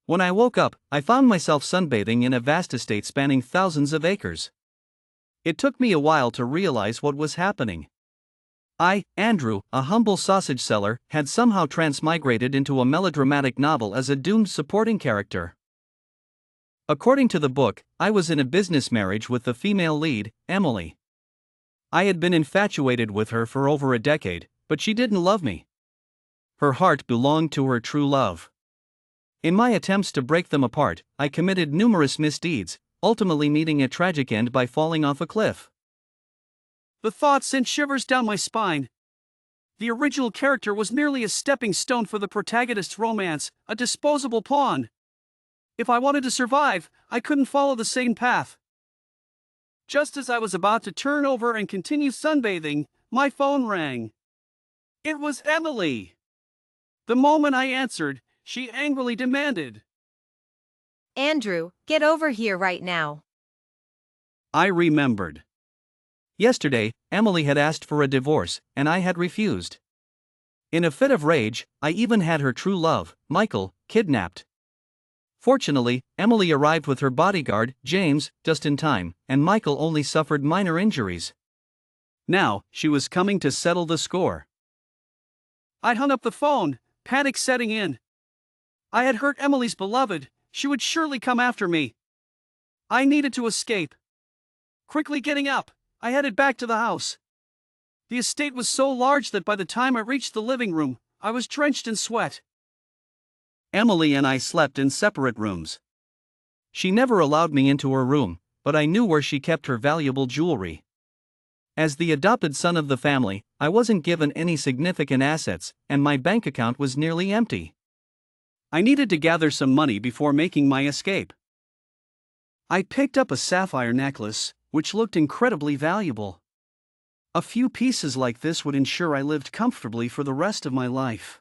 When I woke up, I found myself sunbathing in a vast estate spanning thousands of acres. It took me a while to realize what was happening. I, Andrew, a humble sausage seller, had somehow transmigrated into a melodramatic novel as a doomed supporting character. According to the book, I was in a business marriage with the female lead, Emily. I had been infatuated with her for over a decade, but she didn't love me. Her heart belonged to her true love. In my attempts to break them apart, I committed numerous misdeeds, ultimately meeting a tragic end by falling off a cliff. The thought sent shivers down my spine. The original character was merely a stepping stone for the protagonist's romance, a disposable pawn. If I wanted to survive, I couldn't follow the same path. Just as I was about to turn over and continue sunbathing, my phone rang. It was Emily. The moment I answered, she angrily demanded, Andrew, get over here right now. I remembered. Yesterday, Emily had asked for a divorce, and I had refused. In a fit of rage, I even had her true love, Michael, kidnapped. Fortunately, Emily arrived with her bodyguard, James, just in time, and Michael only suffered minor injuries. Now, she was coming to settle the score. I hung up the phone, panic setting in. I had hurt Emily's beloved, she would surely come after me. I needed to escape. Quickly getting up, I headed back to the house. The estate was so large that by the time I reached the living room, I was drenched in sweat. Emily and I slept in separate rooms. She never allowed me into her room, but I knew where she kept her valuable jewelry. As the adopted son of the family, I wasn't given any significant assets, and my bank account was nearly empty. I needed to gather some money before making my escape. I picked up a sapphire necklace, which looked incredibly valuable. A few pieces like this would ensure I lived comfortably for the rest of my life.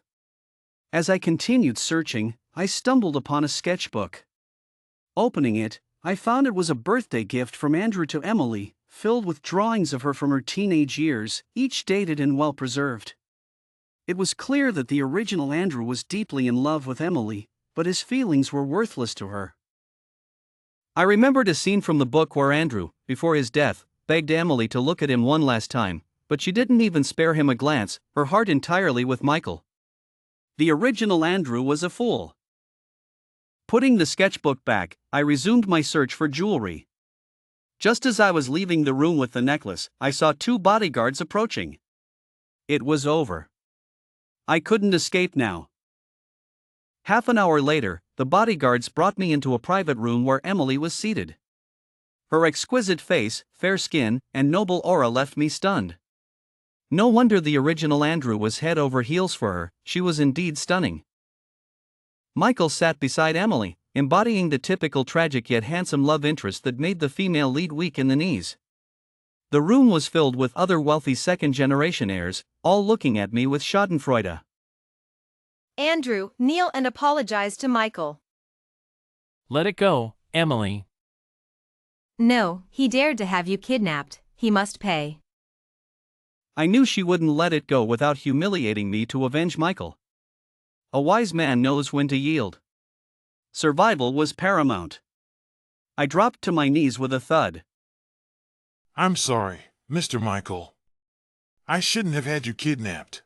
As I continued searching, I stumbled upon a sketchbook. Opening it, I found it was a birthday gift from Andrew to Emily, filled with drawings of her from her teenage years, each dated and well preserved. It was clear that the original Andrew was deeply in love with Emily, but his feelings were worthless to her. I remembered a scene from the book where Andrew, before his death, begged Emily to look at him one last time, but she didn't even spare him a glance, her heart entirely with Michael. The original Andrew was a fool. Putting the sketchbook back, I resumed my search for jewelry. Just as I was leaving the room with the necklace, I saw two bodyguards approaching. It was over. I couldn't escape now. Half an hour later, the bodyguards brought me into a private room where Emily was seated. Her exquisite face, fair skin, and noble aura left me stunned. No wonder the original Andrew was head over heels for her, she was indeed stunning. Michael sat beside Emily, embodying the typical tragic yet handsome love interest that made the female lead weak in the knees. The room was filled with other wealthy second-generation heirs, all looking at me with schadenfreude. Andrew, kneel and apologize to Michael. Let it go, Emily. No, he dared to have you kidnapped, he must pay. I knew she wouldn't let it go without humiliating me to avenge Michael. A wise man knows when to yield. Survival was paramount. I dropped to my knees with a thud. I'm sorry, Mr. Michael. I shouldn't have had you kidnapped.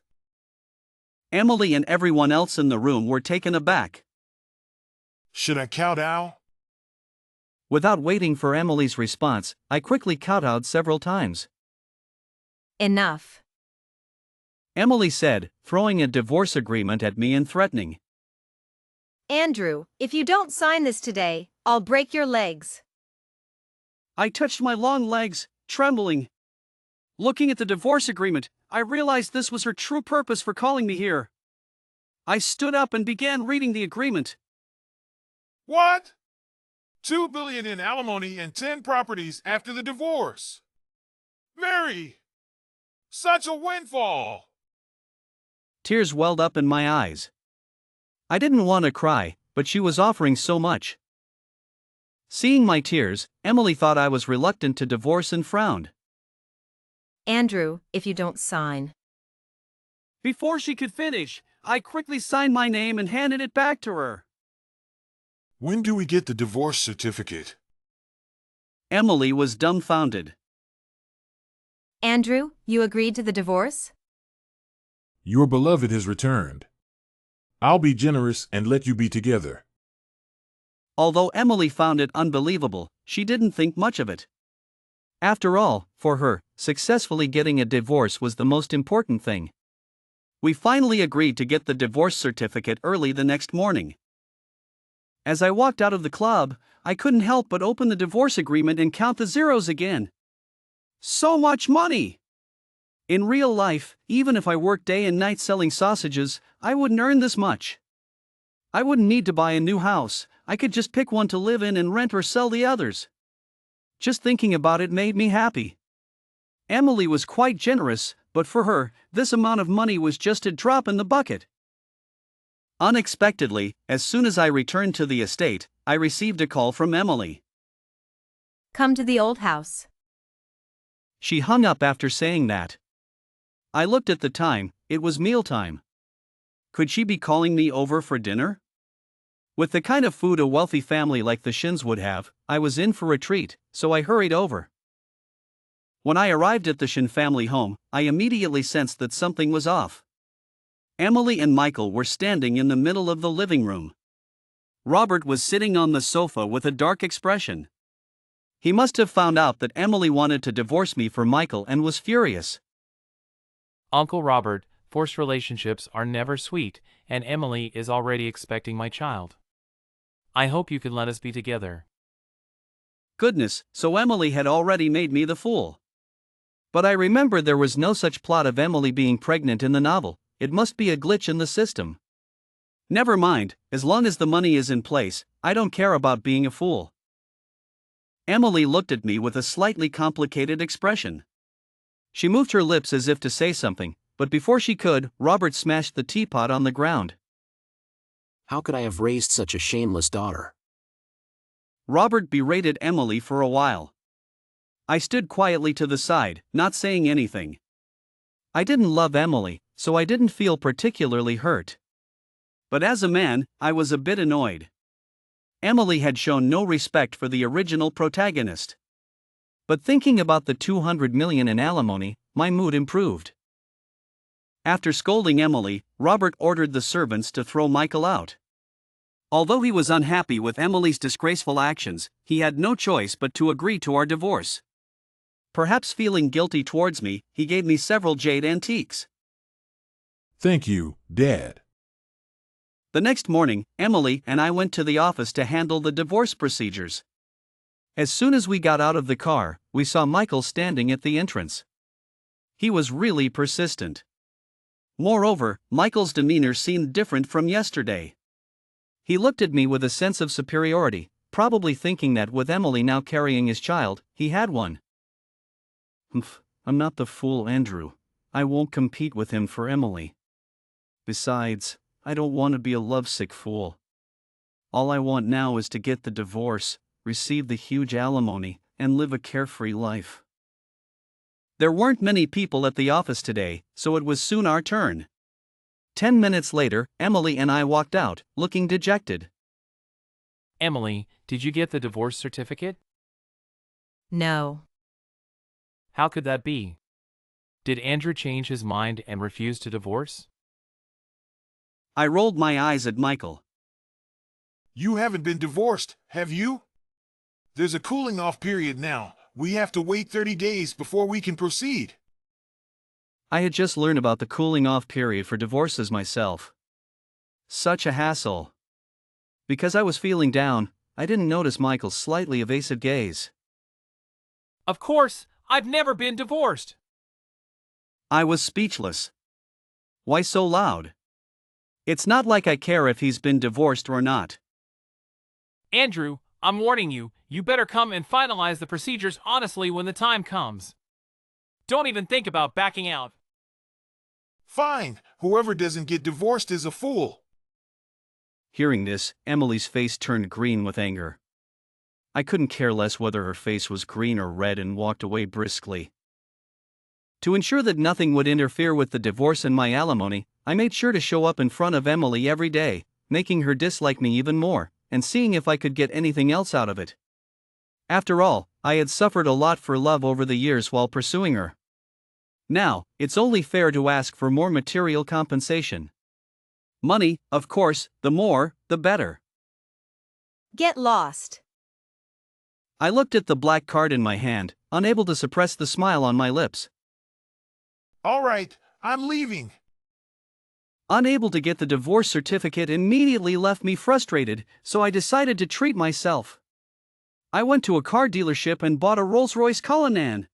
Emily and everyone else in the room were taken aback. Should I kowtow? Without waiting for Emily's response, I quickly kowtowed several times. Enough. Emily said, throwing a divorce agreement at me and threatening. Andrew, if you don't sign this today, I'll break your legs. I touched my long legs, trembling. Looking at the divorce agreement, I realized this was her true purpose for calling me here. I stood up and began reading the agreement. What? $2 billion in alimony and 10 properties after the divorce. Mary! Such a windfall! Tears welled up in my eyes. I didn't want to cry, but she was offering so much. Seeing my tears, Emily thought I was reluctant to divorce and frowned. Andrew, if you don't sign. Before she could finish, I quickly signed my name and handed it back to her. When do we get the divorce certificate? Emily was dumbfounded. Andrew, you agreed to the divorce? Your beloved has returned. I'll be generous and let you be together. Although Emily found it unbelievable, she didn't think much of it. After all, for her, successfully getting a divorce was the most important thing. We finally agreed to get the divorce certificate early the next morning. As I walked out of the club, I couldn't help but open the divorce agreement and count the zeros again. So much money! In real life, even if I worked day and night selling sausages, I wouldn't earn this much. I wouldn't need to buy a new house, I could just pick one to live in and rent or sell the others. Just thinking about it made me happy. Emily was quite generous, but for her, this amount of money was just a drop in the bucket. Unexpectedly, as soon as I returned to the estate, I received a call from Emily. Come to the old house. She hung up after saying that. I looked at the time, it was mealtime. Could she be calling me over for dinner? With the kind of food a wealthy family like the Shins would have, I was in for a treat, so I hurried over. When I arrived at the Shin family home, I immediately sensed that something was off. Emily and Michael were standing in the middle of the living room. Robert was sitting on the sofa with a dark expression. He must have found out that Emily wanted to divorce me for Michael and was furious. Uncle Robert, forced relationships are never sweet, and Emily is already expecting my child. I hope you can let us be together. Goodness, so Emily had already made me the fool. But I remembered there was no such plot of Emily being pregnant in the novel, it must be a glitch in the system. Never mind, as long as the money is in place, I don't care about being a fool. Emily looked at me with a slightly complicated expression. She moved her lips as if to say something, but before she could, Robert smashed the teapot on the ground. How could I have raised such a shameless daughter? Robert berated Emily for a while. I stood quietly to the side, not saying anything. I didn't love Emily, so I didn't feel particularly hurt. But as a man, I was a bit annoyed. Emily had shown no respect for the original protagonist. But thinking about the $200 million in alimony, my mood improved. After scolding Emily, Robert ordered the servants to throw Michael out. Although he was unhappy with Emily's disgraceful actions, he had no choice but to agree to our divorce. Perhaps feeling guilty towards me, he gave me several jade antiques. Thank you, Dad. The next morning, Emily and I went to the office to handle the divorce procedures. As soon as we got out of the car, we saw Michael standing at the entrance. He was really persistent. Moreover, Michael's demeanor seemed different from yesterday. He looked at me with a sense of superiority, probably thinking that with Emily now carrying his child, he had one. I'm not the fool, Andrew. I won't compete with him for Emily. Besides, I don't want to be a lovesick fool. All I want now is to get the divorce, receive the huge alimony, and live a carefree life. There weren't many people at the office today, so it was soon our turn. 10 minutes later, Emily and I walked out, looking dejected. Emily, did you get the divorce certificate? No. How could that be? Did Andrew change his mind and refuse to divorce? I rolled my eyes at Michael. You haven't been divorced, have you? There's a cooling off period now. We have to wait 30 days before we can proceed. I had just learned about the cooling off period for divorces myself. Such a hassle. Because I was feeling down, I didn't notice Michael's slightly evasive gaze. Of course, I've never been divorced. I was speechless. Why so loud? It's not like I care if he's been divorced or not. Andrew, I'm warning you, you better come and finalize the procedures honestly when the time comes. Don't even think about backing out. Fine, whoever doesn't get divorced is a fool. Hearing this, Emily's face turned green with anger. I couldn't care less whether her face was green or red and walked away briskly. To ensure that nothing would interfere with the divorce and my alimony, I made sure to show up in front of Emily every day, making her dislike me even more, and seeing if I could get anything else out of it. After all, I had suffered a lot for love over the years while pursuing her. Now, it's only fair to ask for more material compensation. Money, of course, the more, the better. Get lost. I looked at the black card in my hand, unable to suppress the smile on my lips. All right, I'm leaving. Unable to get the divorce certificate immediately left me frustrated, so I decided to treat myself. I went to a car dealership and bought a Rolls-Royce Cullinan.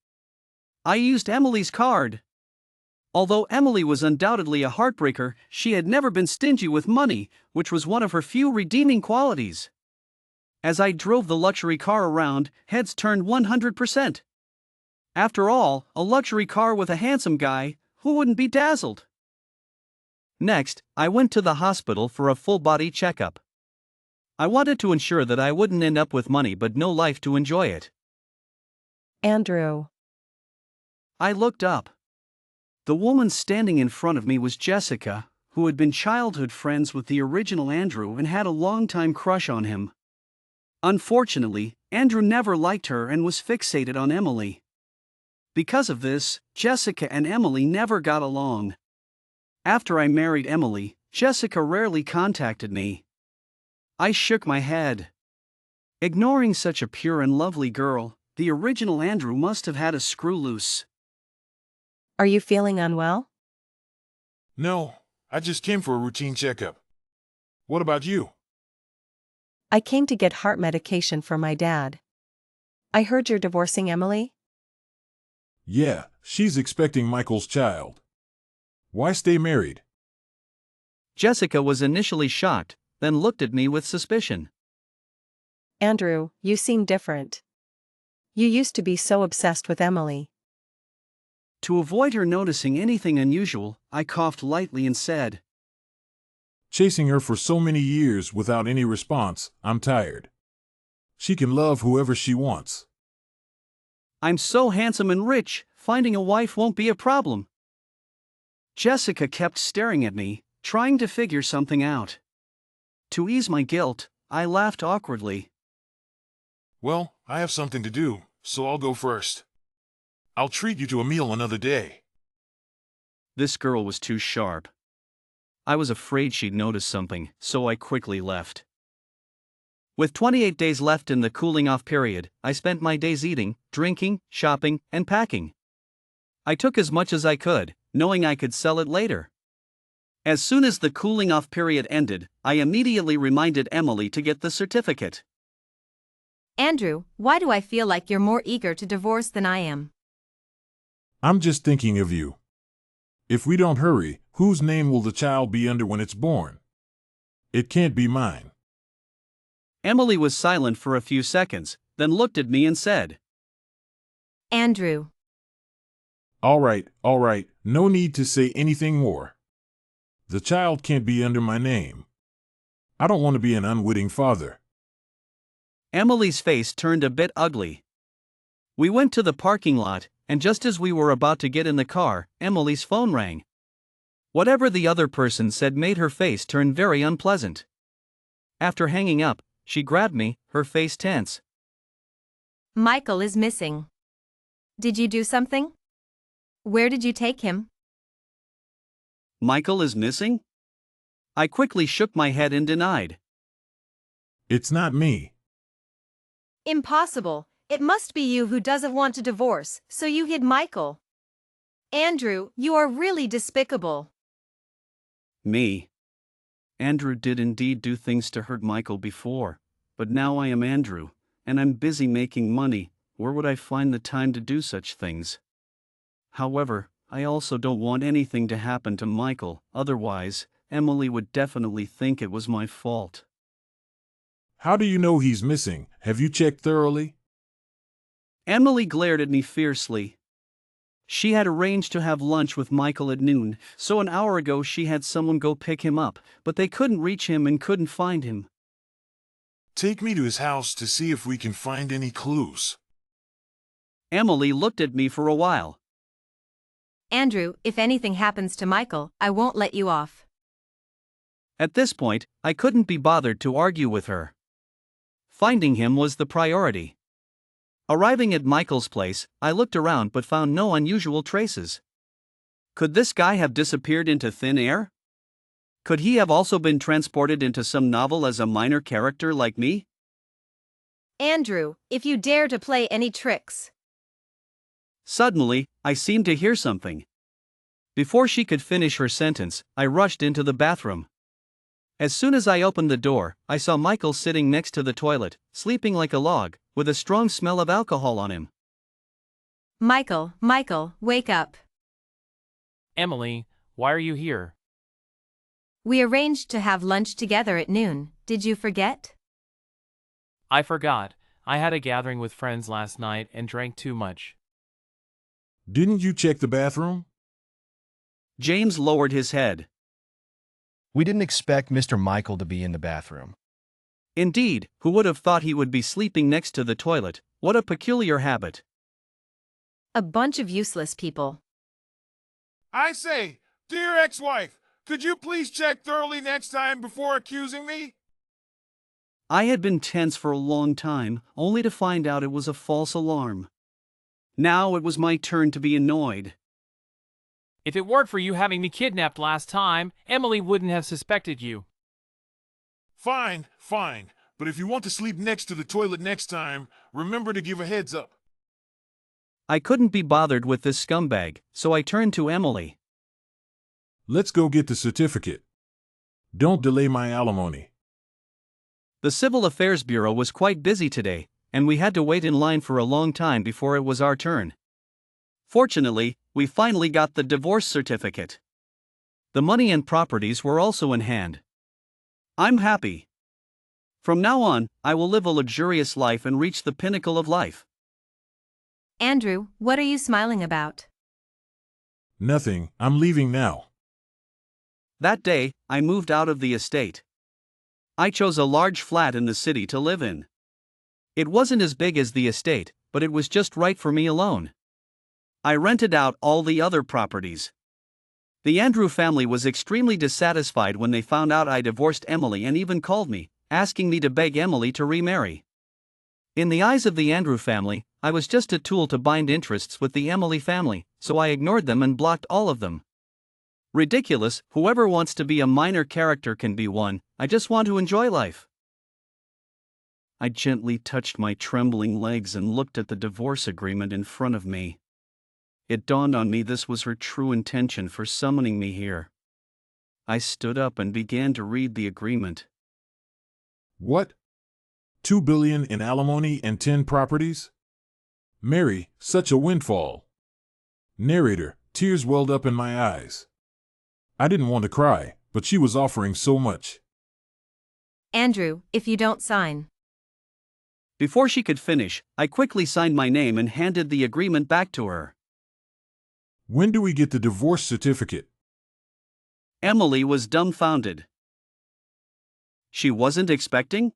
I used Emily's card. Although Emily was undoubtedly a heartbreaker, she had never been stingy with money, which was one of her few redeeming qualities. As I drove the luxury car around, heads turned 100%. After all, a luxury car with a handsome guy, who wouldn't be dazzled? Next, I went to the hospital for a full-body checkup. I wanted to ensure that I wouldn't end up with money but no life to enjoy it. Andrew. I looked up. The woman standing in front of me was Jessica, who had been childhood friends with the original Andrew and had a long-time crush on him. Unfortunately, Andrew never liked her and was fixated on Emily. Because of this, Jessica and Emily never got along. After I married Emily, Jessica rarely contacted me. I shook my head. Ignoring such a pure and lovely girl, the original Andrew must have had a screw loose. Are you feeling unwell? No, I just came for a routine checkup. What about you? I came to get heart medication for my dad. I heard you're divorcing Emily? Yeah, she's expecting Michael's child. Why stay married? Jessica was initially shocked, then looked at me with suspicion. Andrew, you seem different. You used to be so obsessed with Emily. To avoid her noticing anything unusual, I coughed lightly and said, Chasing her for so many years without any response, I'm tired. She can love whoever she wants. I'm so handsome and rich, finding a wife won't be a problem. Jessica kept staring at me, trying to figure something out. To ease my guilt, I laughed awkwardly. Well, I have something to do, so I'll go first. I'll treat you to a meal another day. This girl was too sharp. I was afraid she'd notice something, so I quickly left. With 28 days left in the cooling-off period, I spent my days eating, drinking, shopping, and packing. I took as much as I could, knowing I could sell it later. As soon as the cooling-off period ended, I immediately reminded Emily to get the certificate. Andrew, why do I feel like you're more eager to divorce than I am? I'm just thinking of you. If we don't hurry, whose name will the child be under when it's born? It can't be mine. Emily was silent for a few seconds, then looked at me and said, Andrew. All right, no need to say anything more. The child can't be under my name. I don't want to be an unwitting father. Emily's face turned a bit ugly. We went to the parking lot, and just as we were about to get in the car, Emily's phone rang. Whatever the other person said made her face turn very unpleasant. After hanging up, she grabbed me, her face tense. Michael is missing. Did you do something? Where did you take him? Michael is missing? I quickly shook my head and denied. It's not me. Impossible. It must be you who doesn't want to divorce, so you hid Michael. Andrew, you are really despicable. Me. Andrew did indeed do things to hurt Michael before, but now I am Andrew, and I'm busy making money. Where would I find the time to do such things? However, I also don't want anything to happen to Michael, otherwise, Emily would definitely think it was my fault. How do you know he's missing? Have you checked thoroughly? Emily glared at me fiercely. She had arranged to have lunch with Michael at noon, so an hour ago she had someone go pick him up, but they couldn't reach him and couldn't find him. Take me to his house to see if we can find any clues. Emily looked at me for a while. Andrew, if anything happens to Michael, I won't let you off. At this point, I couldn't be bothered to argue with her. Finding him was the priority. Arriving at Michael's place, I looked around but found no unusual traces. Could this guy have disappeared into thin air? Could he have also been transported into some novel as a minor character like me? Andrew, if you dare to play any tricks. Suddenly, I seemed to hear something. Before she could finish her sentence, I rushed into the bathroom. As soon as I opened the door, I saw Michael sitting next to the toilet, sleeping like a log, with a strong smell of alcohol on him. Michael, wake up. Emily, why are you here? We arranged to have lunch together at noon. Did you forget? I forgot. I had a gathering with friends last night and drank too much. Didn't you check the bathroom? James lowered his head. We didn't expect Mr. Michael to be in the bathroom. Indeed, who would have thought he would be sleeping next to the toilet? What a peculiar habit. A bunch of useless people. I say, dear ex-wife, could you please check thoroughly next time before accusing me? I had been tense for a long time, only to find out it was a false alarm. Now it was my turn to be annoyed. If it weren't for you having me kidnapped last time, Emily wouldn't have suspected you. Fine, but if you want to sleep next to the toilet next time, remember to give a heads up. I couldn't be bothered with this scumbag, so I turned to Emily. Let's go get the certificate. Don't delay my alimony. The Civil Affairs Bureau was quite busy today, and we had to wait in line for a long time before it was our turn. Fortunately, we finally got the divorce certificate. The money and properties were also in hand. I'm happy. From now on, I will live a luxurious life and reach the pinnacle of life. Andrew, what are you smiling about? Nothing, I'm leaving now. That day, I moved out of the estate. I chose a large flat in the city to live in. It wasn't as big as the estate, but it was just right for me alone. I rented out all the other properties. The Andrew family was extremely dissatisfied when they found out I divorced Emily and even called me, asking me to beg Emily to remarry. In the eyes of the Andrew family, I was just a tool to bind interests with the Emily family, so I ignored them and blocked all of them. Ridiculous, whoever wants to be a minor character can be one, I just want to enjoy life. I gently touched my trembling legs and looked at the divorce agreement in front of me. It dawned on me this was her true intention for summoning me here. I stood up and began to read the agreement. What? $2 billion in alimony and 10 properties? Mary, such a windfall. Narrator, tears welled up in my eyes. I didn't want to cry, but she was offering so much. Andrew, if you don't sign. Before she could finish, I quickly signed my name and handed the agreement back to her. When do we get the divorce certificate? Emily was dumbfounded. She wasn't expecting?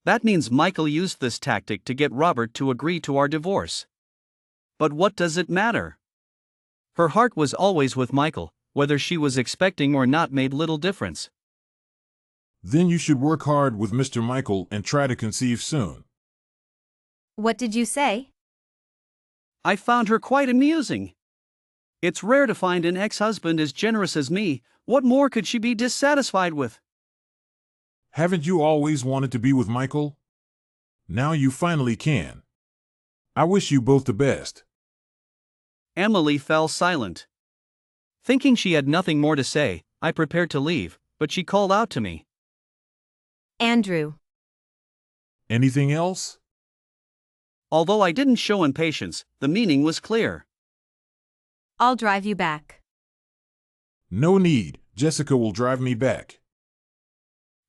That means Michael used this tactic to get Robert to agree to our divorce. But what does it matter? Her heart was always with Michael, whether she was expecting or not made little difference. Then you should work hard with Mr. Michael and try to conceive soon. What did you say? I found her quite amusing. It's rare to find an ex-husband as generous as me. What more could she be dissatisfied with? Haven't you always wanted to be with Michael? Now you finally can. I wish you both the best. Emily fell silent. Thinking she had nothing more to say, I prepared to leave, but she called out to me. Andrew. Anything else? Although I didn't show impatience, the meaning was clear. I'll drive you back. No need, Jessica will drive me back.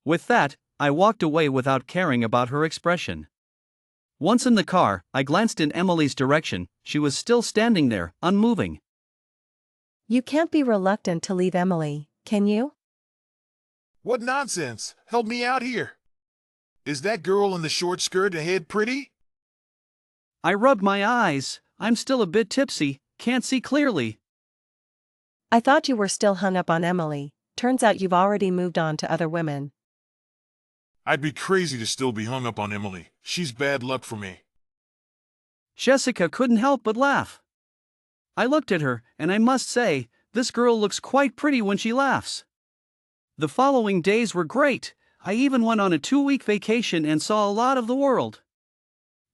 With that, I walked away without caring about her expression. Once in the car, I glanced in Emily's direction. She was still standing there, unmoving. You can't be reluctant to leave Emily, can you? What nonsense! Help me out here. Is that girl in the short skirt ahead pretty? I rubbed my eyes. I'm still a bit tipsy, can't see clearly. I thought you were still hung up on Emily. Turns out you've already moved on to other women. I'd be crazy to still be hung up on Emily. She's bad luck for me. Jessica couldn't help but laugh. I looked at her, and I must say, this girl looks quite pretty when she laughs. The following days were great. I even went on a 2-week vacation and saw a lot of the world.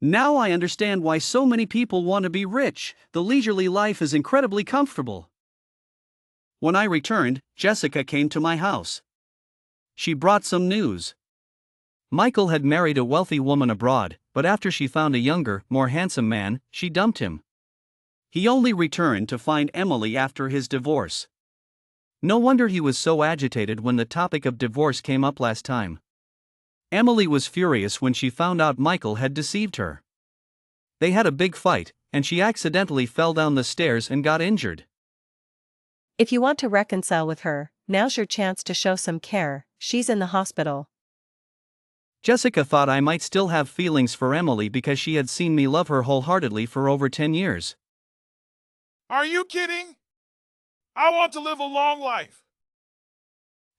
Now I understand why so many people want to be rich. The leisurely life is incredibly comfortable. When I returned, Jessica came to my house. She brought some news. Michael had married a wealthy woman abroad, but after she found a younger, more handsome man, she dumped him. He only returned to find Emily after his divorce. No wonder he was so agitated when the topic of divorce came up last time. Emily was furious when she found out Michael had deceived her. They had a big fight, and she accidentally fell down the stairs and got injured. If you want to reconcile with her, now's your chance to show some care. She's in the hospital. Jessica thought I might still have feelings for Emily because she had seen me love her wholeheartedly for over 10 years. Are you kidding? I want to live a long life.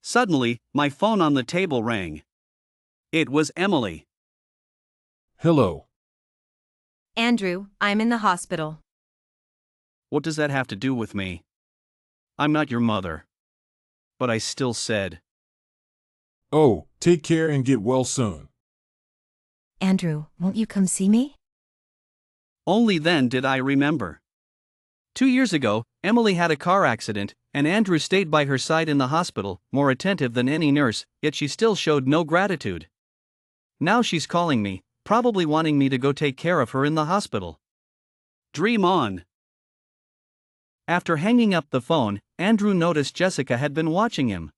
Suddenly, my phone on the table rang. It was Emily. Hello. Andrew, I'm in the hospital. What does that have to do with me? I'm not your mother. But I still said. Oh, take care and get well soon. Andrew, won't you come see me? Only then did I remember. 2 years ago, Emily had a car accident, and Andrew stayed by her side in the hospital, more attentive than any nurse, yet she still showed no gratitude. Now she's calling me, probably wanting me to go take care of her in the hospital. Dream on. After hanging up the phone, Andrew noticed Jessica had been watching him.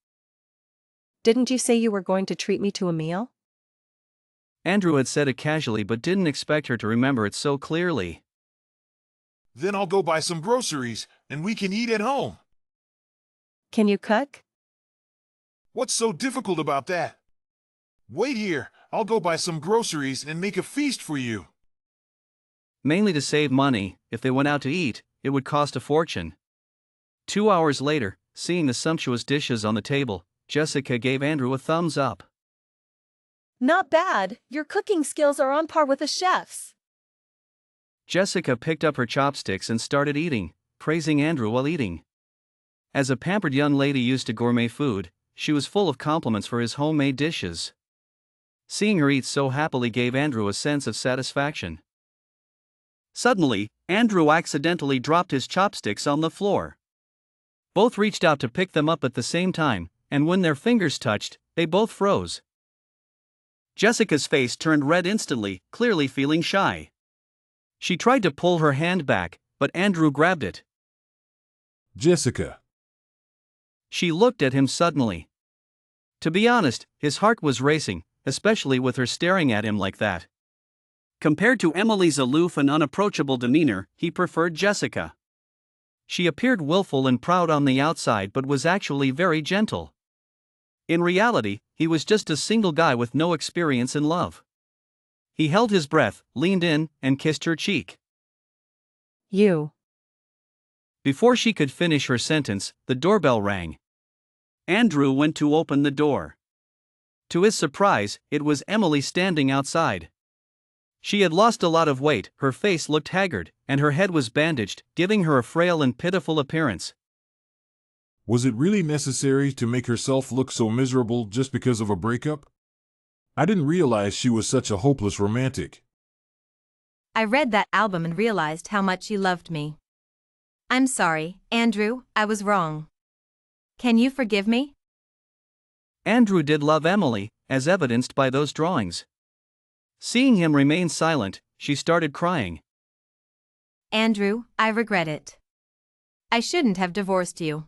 Didn't you say you were going to treat me to a meal? Andrew had said it casually but didn't expect her to remember it so clearly. Then I'll go buy some groceries, and we can eat at home. Can you cook? What's so difficult about that? Wait here, I'll go buy some groceries and make a feast for you. Mainly to save money. If they went out to eat, it would cost a fortune. 2 hours later, seeing the sumptuous dishes on the table, Jessica gave Andrew a thumbs up. Not bad. Your cooking skills are on par with a chef's. Jessica picked up her chopsticks and started eating, praising Andrew while eating. As a pampered young lady used to gourmet food, she was full of compliments for his homemade dishes. Seeing her eat so happily gave Andrew a sense of satisfaction. Suddenly, Andrew accidentally dropped his chopsticks on the floor. Both reached out to pick them up at the same time, and when their fingers touched, they both froze. Jessica's face turned red instantly, clearly feeling shy. She tried to pull her hand back, but Andrew grabbed it. Jessica. She looked at him suddenly. To be honest, his heart was racing, especially with her staring at him like that. Compared to Emily's aloof and unapproachable demeanor, he preferred Jessica. She appeared willful and proud on the outside but was actually very gentle. In reality, he was just a single guy with no experience in love. He held his breath, leaned in, and kissed her cheek. You. Before she could finish her sentence, the doorbell rang. Andrew went to open the door. To his surprise, it was Emily standing outside. She had lost a lot of weight, her face looked haggard, and her head was bandaged, giving her a frail and pitiful appearance. Was it really necessary to make herself look so miserable just because of a breakup? I didn't realize she was such a hopeless romantic. I read that album and realized how much you loved me. I'm sorry, Andrew, I was wrong. Can you forgive me? Andrew did love Emily, as evidenced by those drawings. Seeing him remain silent, she started crying. Andrew, I regret it. I shouldn't have divorced you.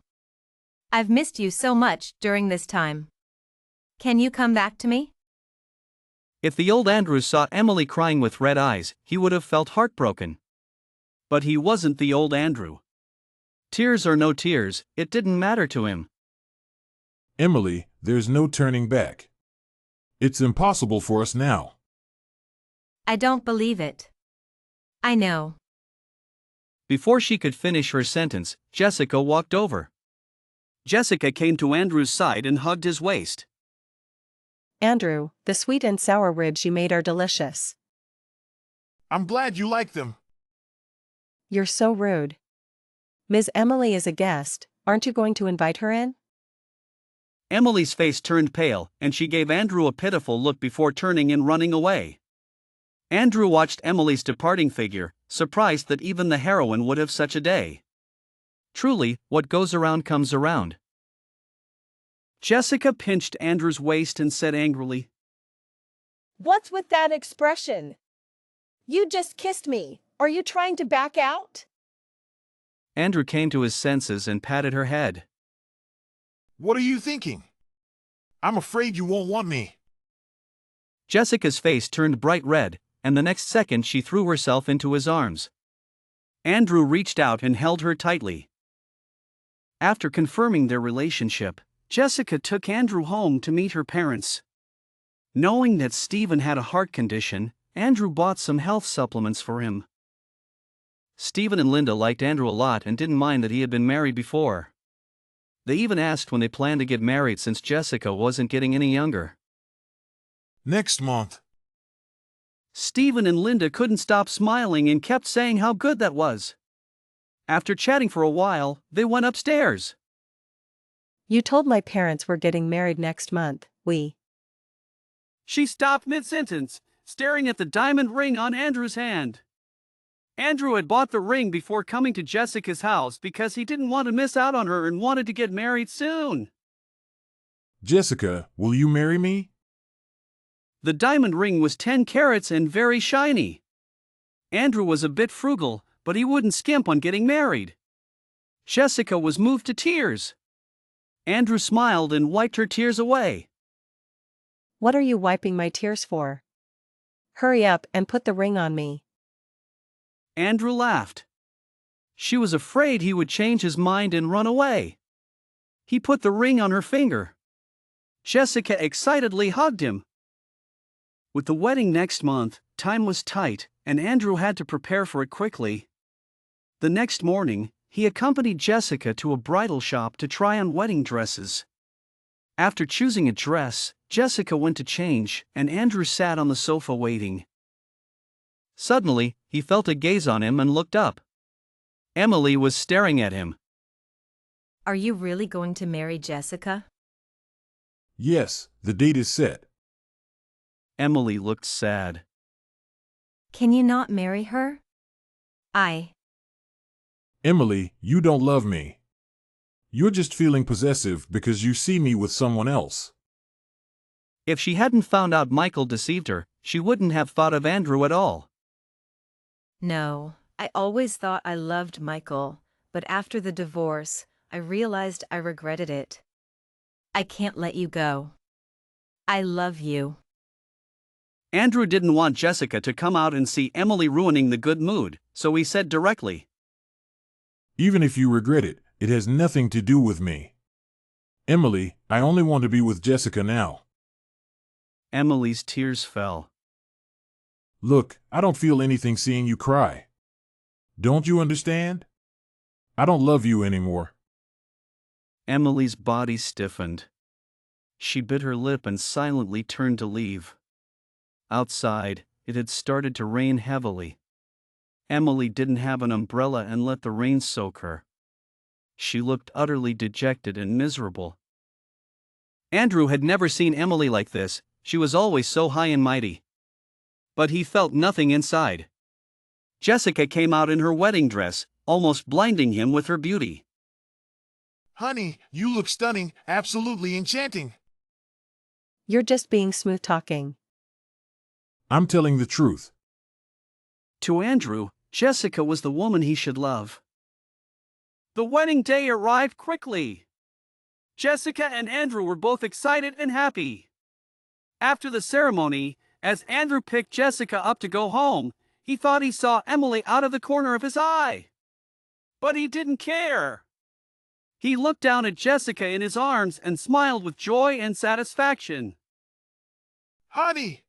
I've missed you so much during this time. Can you come back to me? If the old Andrew saw Emily crying with red eyes, he would have felt heartbroken. But he wasn't the old Andrew. Tears or no tears, it didn't matter to him. Emily, there's no turning back. It's impossible for us now. I don't believe it. I know. Before she could finish her sentence, Jessica walked over. Jessica came to Andrew's side and hugged his waist. Andrew, the sweet and sour ribs you made are delicious. I'm glad you like them. You're so rude. Ms. Emily is a guest, aren't you going to invite her in? Emily's face turned pale, and she gave Andrew a pitiful look before turning and running away. Andrew watched Emily's departing figure, surprised that even the heroine would have such a day. Truly, what goes around comes around. Jessica pinched Andrew's waist and said angrily, "What's with that expression? You just kissed me. Are you trying to back out?" Andrew came to his senses and patted her head. What are you thinking? I'm afraid you won't want me. Jessica's face turned bright red, and the next second she threw herself into his arms. Andrew reached out and held her tightly. After confirming their relationship, Jessica took Andrew home to meet her parents. Knowing that Stephen had a heart condition, Andrew bought some health supplements for him. Stephen and Linda liked Andrew a lot and didn't mind that he had been married before. They even asked when they planned to get married since Jessica wasn't getting any younger. Next month. Stephen and Linda couldn't stop smiling and kept saying how good that was. After chatting for a while, they went upstairs. You told my parents we're getting married next month, She stopped mid-sentence, staring at the diamond ring on Andrew's hand. Andrew had bought the ring before coming to Jessica's house because he didn't want to miss out on her and wanted to get married soon. Jessica, will you marry me? The diamond ring was 10 carats and very shiny. Andrew was a bit frugal, but he wouldn't skimp on getting married. Jessica was moved to tears. Andrew smiled and wiped her tears away. What are you wiping my tears for? Hurry up and put the ring on me. Andrew laughed. She was afraid he would change his mind and run away. He put the ring on her finger. Jessica excitedly hugged him. With the wedding next month, time was tight, and Andrew had to prepare for it quickly. The next morning, he accompanied Jessica to a bridal shop to try on wedding dresses. After choosing a dress, Jessica went to change, and Andrew sat on the sofa waiting. Suddenly, he felt a gaze on him and looked up. Emily was staring at him. Are you really going to marry Jessica? Yes, the date is set. Emily looked sad. Can you not marry her? Emily, you don't love me. You're just feeling possessive because you see me with someone else. If she hadn't found out Michael deceived her, she wouldn't have thought of Andrew at all. No, I always thought I loved Michael, but after the divorce, I realized I regretted it. I can't let you go. I love you. Andrew didn't want Jessica to come out and see Emily ruining the good mood, so he said directly, Even if you regret it, it has nothing to do with me. Emily, I only want to be with Jessica now. Emily's tears fell. Look, I don't feel anything seeing you cry. Don't you understand? I don't love you anymore. Emily's body stiffened. She bit her lip and silently turned to leave. Outside, it had started to rain heavily. Emily didn't have an umbrella and let the rain soak her. She looked utterly dejected and miserable. Andrew had never seen Emily like this. She was always so high and mighty. But he felt nothing inside. Jessica came out in her wedding dress, almost blinding him with her beauty. Honey, you look stunning, absolutely enchanting. You're just being smooth-talking. I'm telling the truth. To Andrew, Jessica was the woman he should love. The wedding day arrived quickly. Jessica and Andrew were both excited and happy. After the ceremony, as Andrew picked Jessica up to go home, he thought he saw Emily out of the corner of his eye. But he didn't care. He looked down at Jessica in his arms and smiled with joy and satisfaction. Honey,